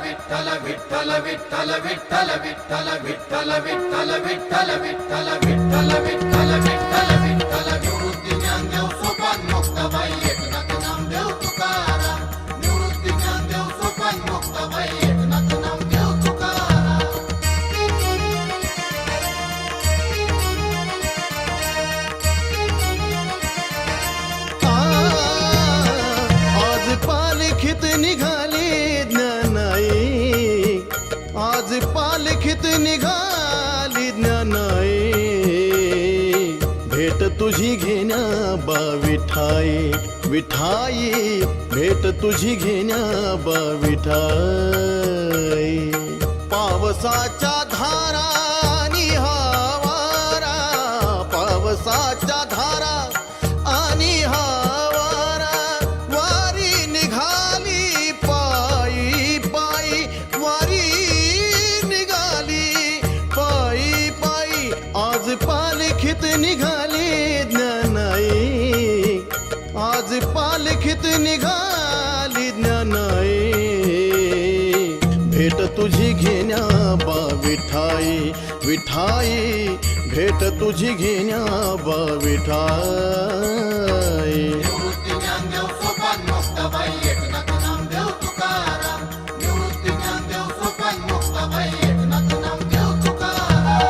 विठ्ठल विठ्ठल विठ्ठल विठ्ठल विठ्ठल विठ्ठल विठ्ठल विठ्ठल विठ्ठल विठ्ठल विठ्ठल विठ्ठल विठ्ठल निवृत्ती ज्ञानदेव सोपान मुक्ताबाई एकनाथ नामदेव तुकाराम निवृत्ती ज्ञानदेव सोपान मुक्ताबाई एकनाथ नामदेव तुकाराम। आज पालखीत निघाली ज्ञानाई, आज पालखीत निघाली ज्ञानाई, भेट तुझी घेण्या बा विठाई विठाई, भेट तुझी घेण्या बा विठाई। पावसाच्या धारा आणि हवारा, पावसाच्या धारा आणि हवारा, वारी निघाली पायी पायी, वारी निघाली पायी पायी, आज पालखीत निघाली ज्ञानाई, आज पालखीत निघाली ज्ञानाई, भेट तुझी घेण्या बा विठाई विठाई, भेट तुझी घेण्या बा विठाई। निवृत्ती ज्ञानदेव सोपान मुक्ताबाई एकनाथ नामदेव तुकाराम निवृत्ती ज्ञानदेव सोपान मुक्ताबाई एकनाथ नामदेव तुकाराम।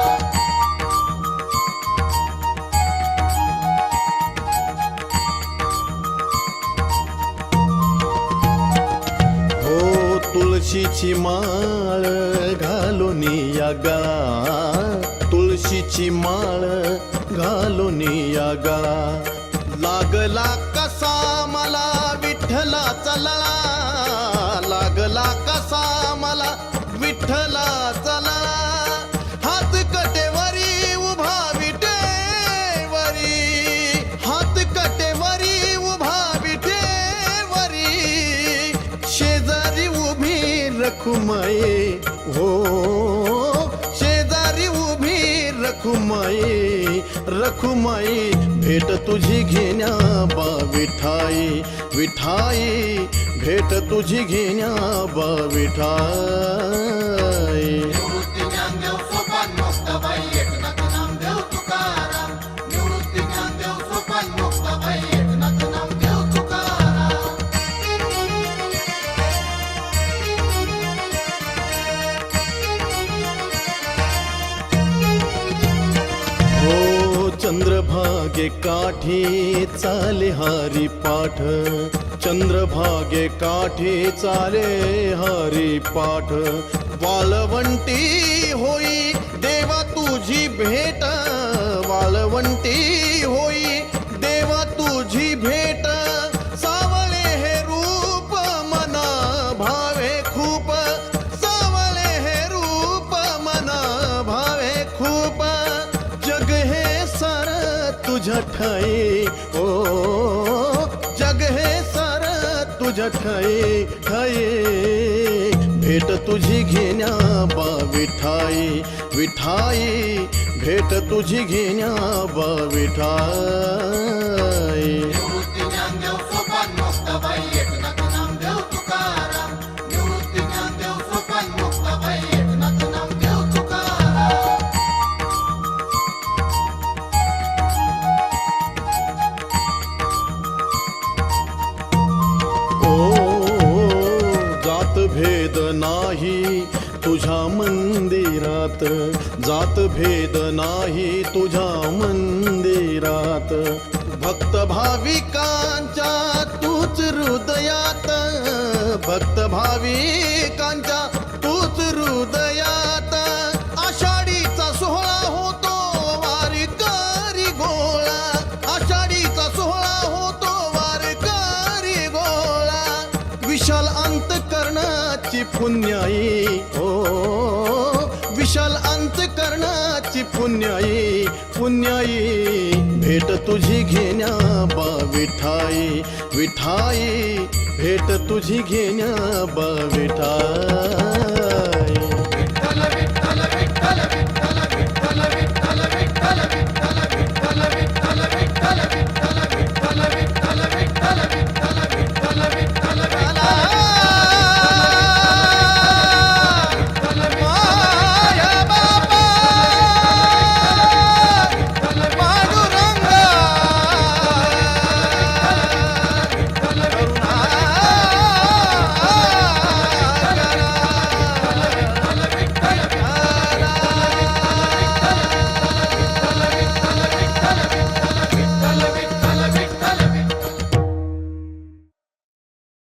हो तुळशीची माळ घालून या गा, तुळशीची माळ घालून या गा, लागला कसा मला विठ्ठलाचा लळा, लागला कसा मला विठ्ठलाचा लळा, हात कटेवरी उभा विटेवरी, हात कटेवरी उभा विटेवरी, शेजारी उभी रखुमाई, हो शेजारी उभी रखुमाई रखुमाई, भेट तुझी घेण्या बा विठाई विठाई, भेट तुझी घेण्या बा विठाई। निवृत्ती ज्ञानदेव सोपान मुक्ताबाई एकनाथ नामदेव तुकाराम निवृत्ती ज्ञानदेव सोपान मुक्ताबाई एकनाथ नामदेव तुकाराम। हो चंद्रभागे काठी चाले हरी पाठ, चंद्रभागे काठी चाले हरी पाठ, वाळवंटी होई देवा तुझी भेट, वाळवंटी होई देवा तुझी भेट, सावळे हे रूप मना भावे खूप, सावळे हे रूप मना भावे खूप, जग हे सार तुझ्या ठाई, ओ जग हे सार तुझ्या ठाई ठाई, भेट तुझी घेण्या बा विठाई विठाई, भेट तुझी घेण्या बा विठाई। निवृत्ती ज्ञानदेव सोपान मुक्ताबाई एकनाथ नामदेव तुकाराम निवृत्ती ज्ञानदेव सोपान मुक्ताबाई एकनाथ नामदेव तुकाराम। ओ जात भेद नाही तुझ्या मंदिरात, जात भेद नाही तुझ्या मंदिरात, भक्त भाविकांच्या तूच हृदयात, भक्त भाविकांच्या तूच हृदयात, आषाढीचा सोहळा होतो वारकरी गोळा, आषाढीचा सोहळा होतो वारकरी गोळा, विशाल अंतकरणाची पुण्याई, ओ विशाल अंतकरणाची पुण्याई पुण्याई, भेट तुझी घेण्या बा विठाई विठाई, भेट तुझी घेण्या बा विठाई।